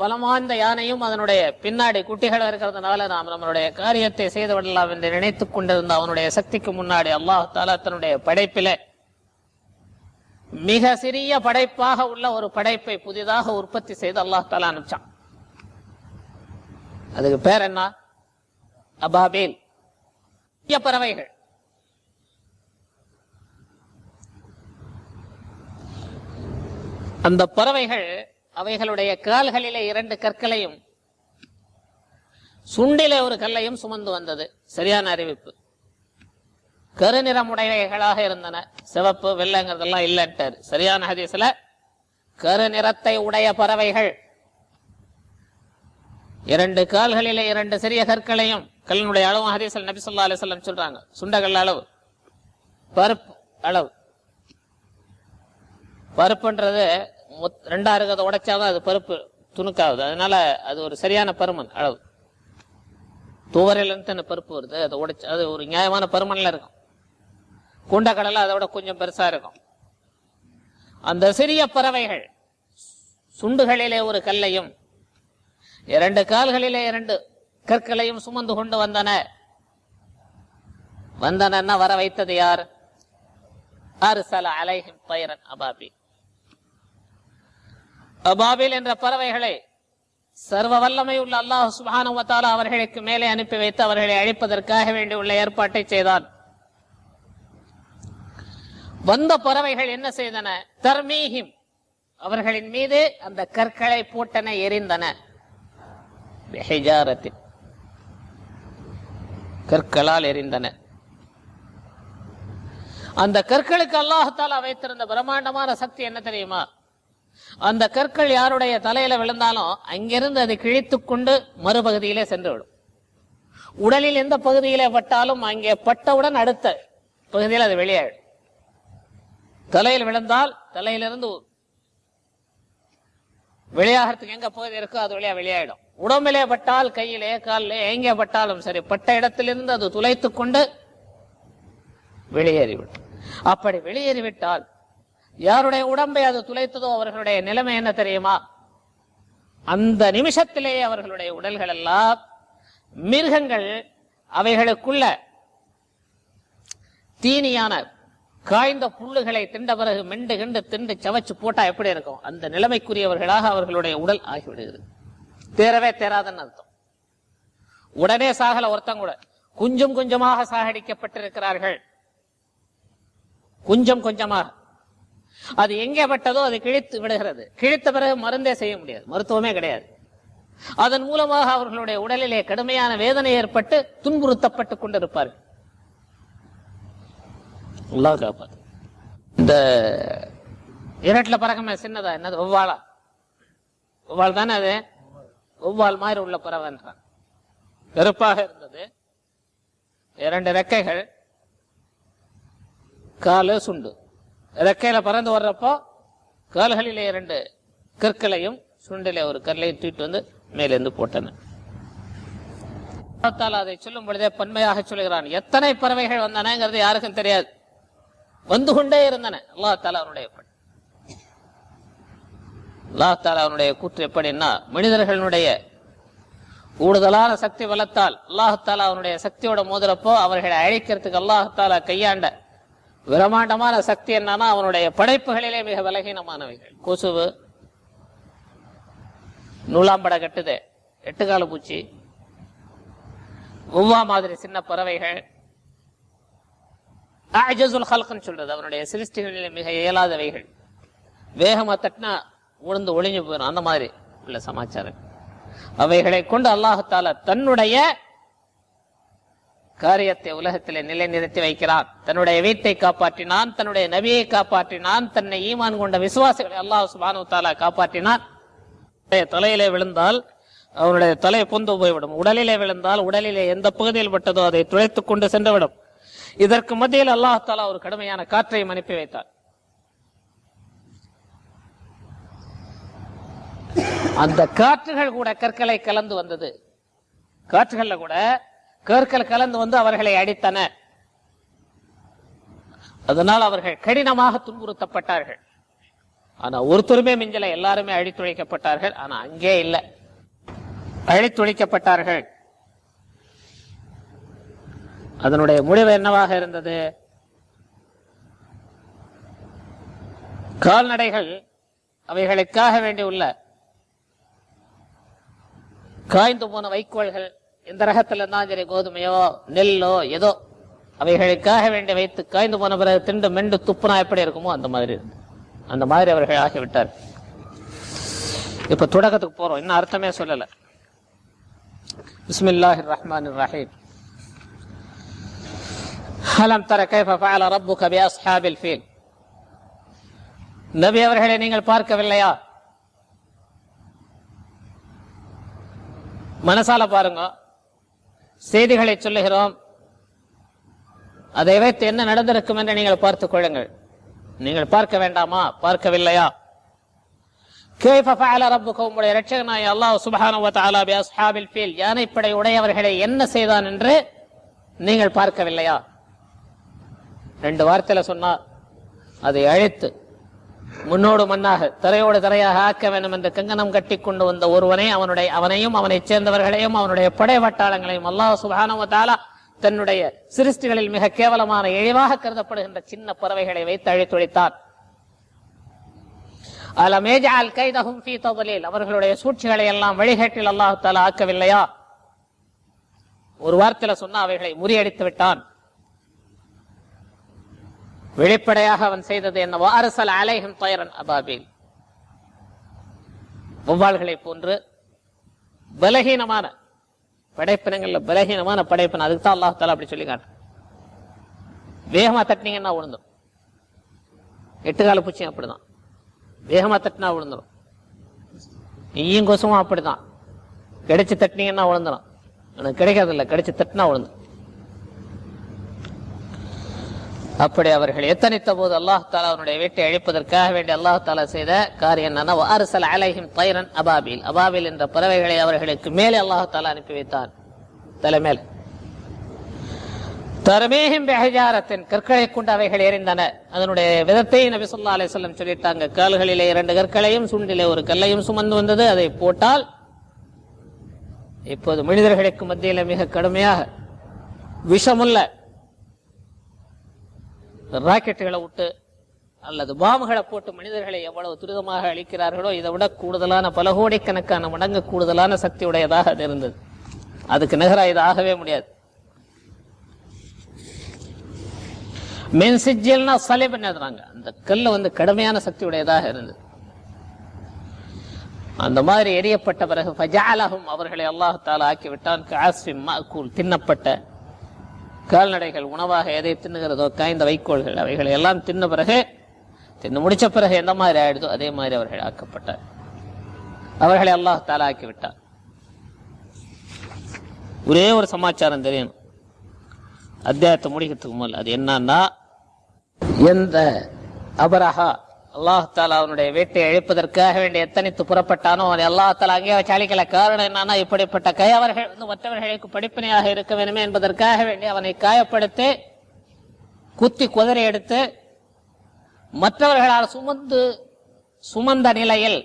பலமாய்ந்த யானையும் அதனுடைய பின்னாடி குட்டிகள் இருக்கிறதுனால நாம் நம்மளுடைய காரியத்தை செய்து விடலாம் என்று நினைத்துக் கொண்டிருந்த அவனுடைய சக்திக்கு முன்னாடி அல்லாஹ் தஆலா தன்னுடைய படைப்பிலே மிக சிறிய படைப்பாக உள்ள ஒரு படைப்பை புதிதாக உற்பத்தி செய்து அல்லாஹ் தஆலா அனுப்பிச்சான். அதுக்கு பேர் என்ன? அபாபீல், பறவைகள். அந்த பறவைகள் அவைகளுடைய கால்களிலே 2 கற்களையும் சுண்டிலே ஒரு கல்லையும் சுமந்து வந்தது. சரியான அறிவிப்பு. கருநிறமுடையவைகளாக இருந்தன, சிவப்பு வெள்ளைங்கிறதெல்லாம் இல்லைன்ட்டார். சரியான ஹதீஸ்ல கருநிறத்தை உடைய பறவைகள் 2 கால்களிலே 2 சிறிய கற்களையும், கல்லினுடைய அளவு ஹதீஸ்ல நபி ஸல்லல்லாஹு அலைஹி வஸல்லம் சொல்றாங்க, சுண்டகல் அளவு, பருப்பு அளவு. பருப்புன்றது 2 இருக்கிறத உடைச்சாதான் அது பருப்பு துணுக்காகுது. அதனால அது ஒரு சரியான பருமன் அளவு. துவரையிலிருந்து பருப்பு வருது, அதை உடைச்சு அது ஒரு நியாயமான பருமன்ல இருக்கும். குண்டக்கடலை அதை விட கொஞ்சம் பெருசா இருக்கும். அந்த சிறிய பறவைகள் சுண்டுகளிலே ஒரு கல்லையும் 2 கால்களிலே 2 கற்களையும் சுமந்து கொண்டு வந்தன. வந்தன வர வைத்தது யார்? அர்ஸல அலைஹிம் தைரன் அபாபீல். அபாபீல் என்ற பறவைகளை சர்வ வல்லமை உள்ள அல்லாஹ் சுப்ஹானஹு வ தஆலா அவர்களுக்கு மேலே அனுப்பி வைத்து அவர்களை அழிப்பதற்காக வேண்டி உள்ள ஏற்பாட்டை செய்தான். வந்த பறவைகள் என்ன செய்தன? தர்மீஹிம், அவர்களின் மீது அந்த கற்களை போட்டன, எரிந்தன. பிஹிஜாரத்தின், கற்களால் எரிந்தன. அந்த கற்களுக்கு அல்லாஹ் தஆலா வைத்திருந்த பிரம்மாண்டமான சக்தி என்ன தெரியுமா? அந்த கற்கள் யாருடைய தலையில விழுந்தாலும் அங்கிருந்து அது கிழித்துக் கொண்டு மறுபகுதியிலே சென்று விடும். உடலில் எந்த பகுதியிலே பட்டாலும் அங்கே பட்டவுடன் அடுத்த பகுதியில் அது வெளியாயிடும். தலையில் விழுந்தால் தலையிலிருந்து வெளியாகிறதுக்கு எங்க பகுதி இருக்கோ அது வழியா வெளியாயிடும். உடம்பிலே பட்டால், கையிலே, காலிலே, எங்கே பட்டாலும் சரி, பட்ட இடத்திலிருந்து அது துளைத்துக் கொண்டு வெளியேறிவிடும். அப்படி வெளியேறிவிட்டால் யாருடைய உடம்பை அது துளைத்ததோ அவர்களுடைய நிலைமை என்ன தெரியுமா? அந்த நிமிஷத்திலேயே அவர்களுடைய உடல்கள் எல்லாம் மிருகங்கள் அவைகளுக்குள்ள தீனியான காய்ந்த புல்லுகளை திண்ட பிறகு மெண்டு கிண்டு திண்டு சவச்சு போட்டா எப்படி இருக்கும், அந்த நிலைமைக்குரியவர்களாக அவர்களுடைய உடல் ஆகிவிடுகிறது. தேரவே தேராதன்னு அர்த்தம். உடனே சாகல ஒருத்தம் கூட, கொஞ்சம் கொஞ்சமாக சாகடிக்கப்பட்டிருக்கிறார்கள். கொஞ்சம் கொஞ்சமாக அது எங்கே பட்டதோ அது கிழித்து விடுகிறது. கிழித்த பிறகு மருந்தே செய்ய முடியாது, மருத்துவமே கிடையாது. அதன் மூலமாக அவர்களுடைய உடலிலே கடுமையான வேதனை ஏற்பட்டு துன்புறுத்தப்பட்டுக் கொண்டிருப்பார்கள். அல்லாஹ் காப்பாத்து. இந்த இரட்டுல பறக்கமே சின்னதா என்னது, ஒவ்வாளா? ஒவ்வாள் தானே அது. ஒவ்வாள் மாதிரி உள்ள பறவைன்றான். கருப்பாக இருந்தது, 2 ரெக்கைகள், காலு சுண்டு. ரெக்கையில பறந்து வர்றப்போ கால்களிலே 2 கற்களையும் சுண்டிலே ஒரு கல்லையும் தூக்கிட்டு வந்து மேலிருந்து போட்டன. அதை சொல்லும் பொழுதே பன்மையாக சொல்கிறான். எத்தனை பறவைகள் வந்தனங்கிறது யாருக்கும் தெரியாது, வந்து கொண்டே இருந்தன. அல்லாஹ் தஆலா அவனுடைய கூற்று எப்படின்னா, மனிதர்களுடைய கூடுதலான சக்தி பலத்தால் அல்லாஹ் தஆலா அவனுடைய சக்தியோட மோதுறப்போ அவர்களை அழிக்கிறதுக்கு அல்லாஹ் தஆலா கையாண்ட பிரம்மாண்டமான சக்தி என்னன்னா, அவனுடைய படைப்புகளிலே மிக பலகீனமானவைகள். கொசுவு, நூலாம்பட கட்டுது, 8 கால பூச்சி, ஒவ்வா மாதிரி சின்ன பறவைகள், அஜஸுல் ஹல்க்னு சொல்றது அவனுடைய சிருஷ்டிகளிலே மிக இயலாதவைகள், வேகமா தட்டினா உழுந்து ஒளிஞ்சு போயிடும், அந்த மாதிரி உள்ள சமாச்சாரம். அவைகளை கொண்டு அல்லாஹ் தஆலா தன்னுடைய காரியத்தை உலகத்திலே நிலைநிறுத்தி வைக்கிறான். தன்னுடைய வீட்டை காப்பாற்றினான், தன்னுடைய நபியை காப்பாற்றினான், தன்னை ஈமான் கொண்ட விசுவாசிகளை அல்லாஹ் சுப்ஹானஹு வ தஆலா காப்பாற்றினான். தலையிலே விழுந்தால் அவனுடைய தலை பொந்து போய்விடும். உடலிலே விழுந்தால் உடலிலே எந்த பகுதியில் பட்டதோ அதை துளைத்துக் கொண்டு சென்றுவிடும். இதற்கு மத்தியில் அல்லாஹ் தஆலா ஒரு கடுமையான காற்றையும் அனுப்பி வைத்தார். அந்த காற்றுகள் கூட கற்களை கலந்து வந்தது. காற்றுகள்ல கூட கற்கள் கலந்து வந்து அவர்களை அடித்தன. அதனால் அவர்கள் கடினமாக துன்புறுத்தப்பட்டார்கள். ஆனா ஒருத்தருமே மிஞ்சல, எல்லாருமே அழித்துழைக்கப்பட்டார்கள். ஆனா அங்கே இல்லை, அழித்துழைக்கப்பட்டார்கள். அதனுடைய முடிவு என்னவாக இருந்தது? கால்நடைகள் அவைகளுக்காக வேண்டி உள்ள காய்ந்து போன வைக்கோல்கள், எந்த ரகத்துல இருந்தாலும் சரி, கோதுமையோ நெல்லோ ஏதோ அவைகளுக்காக வேண்டி வைத்து காய்ந்து போன பிறகு திண்டு மெண்டு துப்புனா எப்படி இருக்குமோ அந்த மாதிரி இருந்து, அந்த மாதிரி அவர்கள் ஆகிவிட்டார். இப்ப தொடக்கத்துக்கு போறோம், இன்னும் அர்த்தமே சொல்லல. பிஸ்மில்லாஹிர் ரஹ்மானிர் ரஹீம். அலம் தர கைஃப ஃபஅல ரப்புக பி அஸ்ஹாபில் ஃபீல். நபி அவர்களை நீங்கள் பார்க்கவில்லையா? மனசால பாருங்க, செய்திகளை சொல்லுகிறோம், அதை வைத்து என்ன நடந்திருக்கும் என்று நீங்கள் பார்த்துக் கொள்ளுங்கள். நீங்கள் பார்க்க வேண்டாமா? பார்க்கவில்லையா? கைஃப ஃபஅல ரப்புக, உம்முடைய இரட்சகனாகிய அல்லாஹ் சுப்ஹானஹு வ தஆலா பி அஸ்ஹாபில் ஃபீல், யானைப்படை உடையவர்களை என்ன செய்தான் என்று நீங்கள் பார்க்கவில்லையா? 2 வார்த்தையில சொன்னார். அதை அழித்து முன்னோடு மண்ணாக தரையோடு தரையாக ஆக்க வேண்டும் என்று கங்கணம் கட்டி கொண்டு வந்த ஒருவனை, அவனையும் அவனை சேர்ந்தவர்களையும் அவனுடைய படை வட்டாளங்களையும் அல்லாஹ் சுப்ஹானஹு வ தஆலா தன்னுடைய சிருஷ்டிகளில் மிக கேவலமான இழிவாக கருதப்படுகின்ற சின்ன பறவைகளை வைத்து அழித்தொழித்தார். அலம் யஜ்அல் கைதஹும் ஃபீ தضلீல், அவர்களுடைய சூழ்ச்சிகளை எல்லாம் வழிகேட்டில் அல்லாஹ் தஆலா ஆக்கவில்லையா? ஒரு வார்த்தையில சொன்னா அவைகளை முறியடித்து விட்டான். வெளிப்படையாக அவன் செய்தது என்னவோ, அரசல் அலைஹிம் தயரன் அபாபில், வௌவால்களை போன்று பலகீனமான படைப்பினங்கள்ல பலகீனமான படைப்பின. அதுக்கு தான் அல்லாஹ் தஆலா அப்படி சொல்லி காட்டு. வேகமா தட்டினீங்கன்னா விழுந்துடும். 8 கால பூச்சியும் அப்படிதான், வேகமா தட்டினா விழுந்துடும். ஈயும் கொசுவும் அப்படிதான், கிடைச்சு தட்டினீங்கன்னா விழுந்துடும். எனக்கு கிடைக்காது இல்ல, கிடைச்சு தட்டினா விழுந்துடும். அப்படி அவர்கள் எத்தனைத்த போது அல்லாஹ் தஆலா அவனுடைய வீட்டை அழிப்பதற்காக வேண்டி அல்லாஹ் தஆலா செய்த காரியம் என்னன்னா, வஅர்ஸல அலைஹிம் தய்ரன் அபாபில், அபாபில் என்ற பறவைகளை அவர்களுக்கு மேலே அல்லாஹ் தஆலா அனுப்பி வைத்தான், தலைமேல். தர்மீஹிம் பிஹிஜாரத்தின், கற்களை கொண்டு அவைகள் எறிந்தன. அதனுடைய விதத்தை நபி ஸல்லல்லாஹு அலைஹி வஸல்லம் சொல்லிட்டாங்க. கால்களிலே 2 கற்களையும் சுண்டிலே 1 கல்லையும் சுமந்து வந்தது. அதை போட்டால் இப்போது மனிதர்களுக்கு மத்தியில் மிக கடுமையாக விஷமுள்ள ராக்கெட்டுகளை விட்டு அல்லது பாம்புகளை போட்டு மனிதர்களை எவ்வளவு துரிதமாக அழிக்கிறார்களோ, இதை விட கூடுதலான, பல கோடிக்கணக்கான மடங்கு கூடுதலான சக்தி உடையதாக அது இருந்தது. அதுக்கு நிகராக இது ஆகவே முடியாது. மென்சிஜல்னா சலிபன் எழுதுறாங்க, அந்த கல்லு கடுமையான சக்தி உடையதாக இருந்தது. அந்த மாதிரி எரியப்பட்ட பிறகு ஃபஜஅலஹும், அவர்களை அல்லாஹ் தஆலா ஆக்கிவிட்டான், கஅஸ்ஃபின் மஅகூல், தின்னப்பட்ட கால்நடைகள் உணவாக எதை தின்னுகிறதோ, காய்ந்த வைக்கோல்கள், அவைகளை எல்லாம் தின்ன பிறகு, தின்னு முடிச்ச பிறகு எந்த மாதிரி ஆயிடுதோ அதே மாதிரி அவர்கள் ஆக்கப்பட்டார். அவர்களை அல்லாஹ் தஆலா ஆக்கிவிட்டார். ஒரே ஒரு சமாச்சாரம் தெரியணும் அத்தியாயத்தை முடிக்கிறதுக்கு முதல்ல. அது என்னன்னா, எந்த அபரஹா அல்லாஹ் தஆலா அவனுடைய வீட்டை அழிப்பதற்காக வேண்டி எத்தனைத்து புறப்பட்டானோ அவனை அல்லாஹ் தஆலா அங்கே வச்சு அழிக்கல. காரணம் என்னன்னா, இப்படிப்பட்ட கை அவர்கள் மற்றவர்களுக்கு படிப்பினையாக இருக்க வேண்டுமே என்பதற்காக வேண்டி அவனை காயப்படுத்தி குத்தி குதிரை எடுத்து மற்றவர்களால் சுமந்த நிலையில்,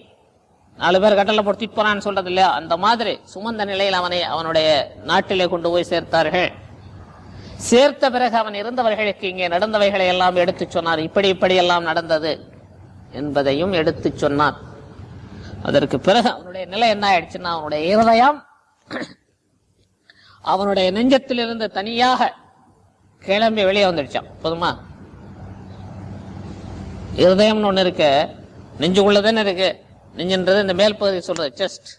4 பேர் கடல்ல பொறுத்திட்டு போறான்னு சொல்றது இல்லையா, அந்த மாதிரி சுமந்த நிலையில் அவனை அவனுடைய நாட்டிலே கொண்டு போய் சேர்த்தார்கள். சேர்த்த பிறகு அவன் இருந்தவர்களுக்கு இங்கே நடந்தவைகளை எல்லாம் எடுத்து சொன்னார். இப்படி எல்லாம் நடந்தது என்பதையும் எடுத்து சொன்னான். அதற்கு பிறகு அவனுடைய நிலை என்ன ஆயிடுச்சுன்னா, அவனுடைய இருதயம் அவனுடைய நெஞ்சத்திலிருந்து தனியாக கிளம்பி வெளியே வந்துடுச்சான். போதுமா, இருதயம்னு ஒண்ணு இருக்கு, நெஞ்சுக்குள்ளதானே இருக்கு. நெஞ்சுன்றது இந்த மேல் பகுதி சொல்றது, செஸ்ட்,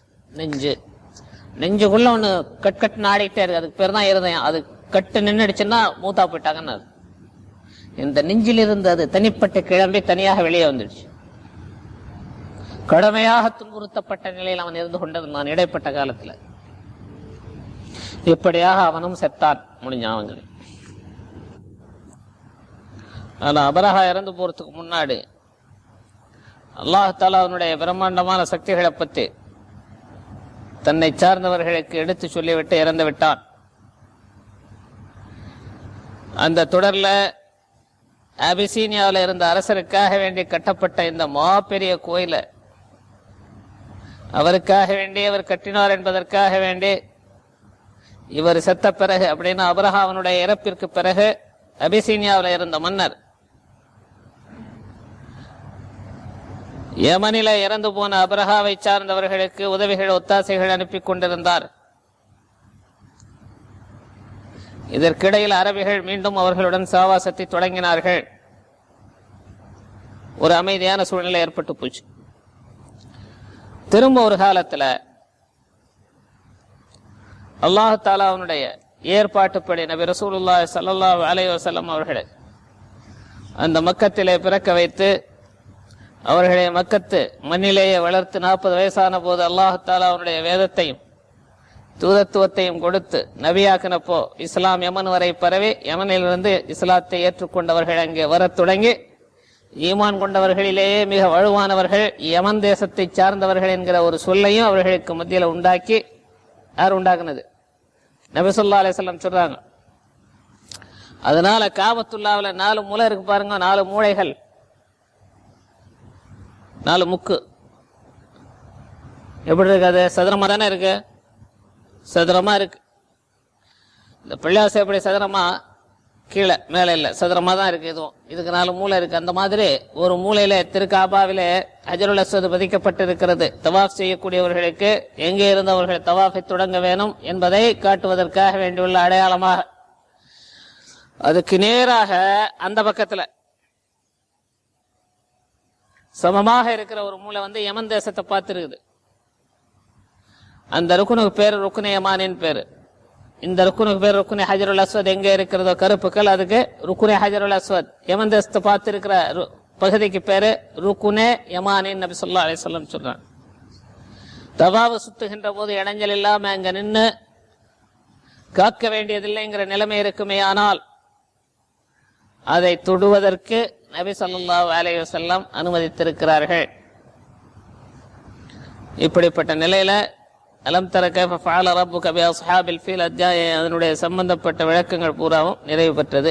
நெஞ்சுக்குள்ள ஒண்ணு கட்டு ஆடிக்கிட்டே இருக்கு, அதுக்கு பேர் தான் இருதயம். அது கட்டு நின்றுடுச்சுன்னா மூத்தா போயிட்டாங்கன்னு. இந்த நெஞ்சில் இருந்து அது தனிப்பட்டு கிளம்பி தனியாக வெளியே வந்துடுச்சு. கடுமையாக துன்புறுத்தப்பட்ட நிலையில் அவன் இருந்து கொண்டிருந்தான் இடைப்பட்ட காலத்துல. இப்படியாக அவனும் செத்தான், முடிஞ்சான். ஆனா அபரஹா இறந்து போறதுக்கு முன்னாடி அல்லாஹ் தஆலா அவனுடைய பிரம்மாண்டமான சக்திகளை பற்றி தன்னை சார்ந்தவர்களுக்கு எடுத்து சொல்லிவிட்டு இறந்து விட்டான். அந்த தொடர்ல அபிசீனியாவில் இருந்த அரசருக்காக வேண்டி கட்டப்பட்ட இந்த மாபெரிய கோயில அவருக்காக வேண்டி அவர் கட்டினார் என்பதற்காக வேண்டி இவர் செத்த பிறகு, அப்படின்னா அபரஹாவனுடைய இறப்பிற்கு பிறகு அபிசீனியாவில் இருந்த மன்னர் யமனில இறந்து போன அபரஹாவை சார்ந்தவர்களுக்கு உதவிகள் ஒத்தாசைகள் அனுப்பி கொண்டிருந்தார். இதற்கிடையில் அரபிகள் மீண்டும் அவர்களுடன் சாவாசத்தை தொடங்கினார்கள். ஒரு அமைதியான சூழ்நிலை ஏற்பட்டு போச்சு. திரும்ப ஒரு காலத்துல அல்லாஹ் தஆலா அவனுடைய ஏற்பாட்டுப்படி நபி ரசூலுல்லாஹி ஸல்லல்லாஹு அலைஹி வஸல்லம் அவர்களை அந்த மக்கத்திலே பிறக்க வைத்து அவர்களை மக்கத்து மண்ணிலேயே வளர்த்து 40 வயசான போது அல்லாஹ் தஆலா அவனுடைய வேதத்தையும் தூதத்துவத்தையும் கொடுத்து நபியாக்கினப்போ இஸ்லாம் யமன் வரை பரவி, யமனிலிருந்து இஸ்லாத்தை ஏற்றுக்கொண்டவர்கள் அங்கே வரத் தொடங்கி, ஈமான் கொண்டவர்களிலேயே மிக வலுவானவர்கள் யமன் தேசத்தை சார்ந்தவர்கள் என்கிற ஒரு சொல்லையும் அவர்களுக்கு மத்தியில் உண்டாக்கி, யார் உண்டாக்குனது? நபி ஸல்லல்லாஹு அலைஹி வஸல்லம் சொல்றாங்க. அதனால காபத்துல்லாவுல 4 மூலை இருக்கு பாருங்க, 4 மூலைகள், 4 முக்கு. எப்படி இருக்கு? அது சதுரமா தானே இருக்கு, சதுரமா இருக்கு. இந்த பிள்ளையாசை எப்படி சதுரமா, கீழே மேல இல்ல, சதுரமா தான் இருக்கு. இதுக்கு 4 மூலை இருக்கு. அந்த மாதிரி ஒரு மூலையில திருக்காபாவிலே ஹஜருல் அஸ்வத் பதிக்கப்பட்டு இருக்கிறது. தவாஃப் செய்யக்கூடியவர்களுக்கு எங்கே இருந்தவர்கள் தவாஃபை தொடங்க வேணும் என்பதை காட்டுவதற்காக வேண்டியுள்ள அடையாளமாக அதுக்கு நேராக அந்த பக்கத்துல சமமாக இருக்கிற ஒரு மூலை வந்து யமன் தேசத்தை பார்த்துருக்குது. அந்த ருக்குனுக்கு பேரு ருக்குனே யமானின் பேரு. இந்த ருக்குனுக்கு பேர் ருக்குனே ஹஜருல் அஸ்வத். எங்க இருக்கிறதோ கருப்புக்கள் அதுக்கு ருக்குனே ஹஜருல் அஸ்வத். யமன் தேசத்தை பார்த்து இருக்கிற பகுதிக்கு பேரு ருக்குனே யமானின் நபி ஸல்லல்லாஹு அலைஹி வஸல்லம் சொல்றாங்க. தவாவு சுத்துகின்ற போது இடைஞ்சல் இல்லாம அங்க நின்று காக்க வேண்டியதில்லைங்கிற நிலைமை இருக்குமே, ஆனால் அதை தொடுவதற்கு நபி ஸல்லல்லாஹு அலைஹி வஸல்லம் அனுமதித்திருக்கிறார்கள். இப்படிப்பட்ட நிலையில அலம் தர கைஃப ஃபஅல ரப்புக பி அஸ்ஹாபில் ஃபீல் அத்தியாய அதனுடைய சம்பந்தப்பட்ட விளக்கங்கள் பூராவும் நிறைவு பெற்றது.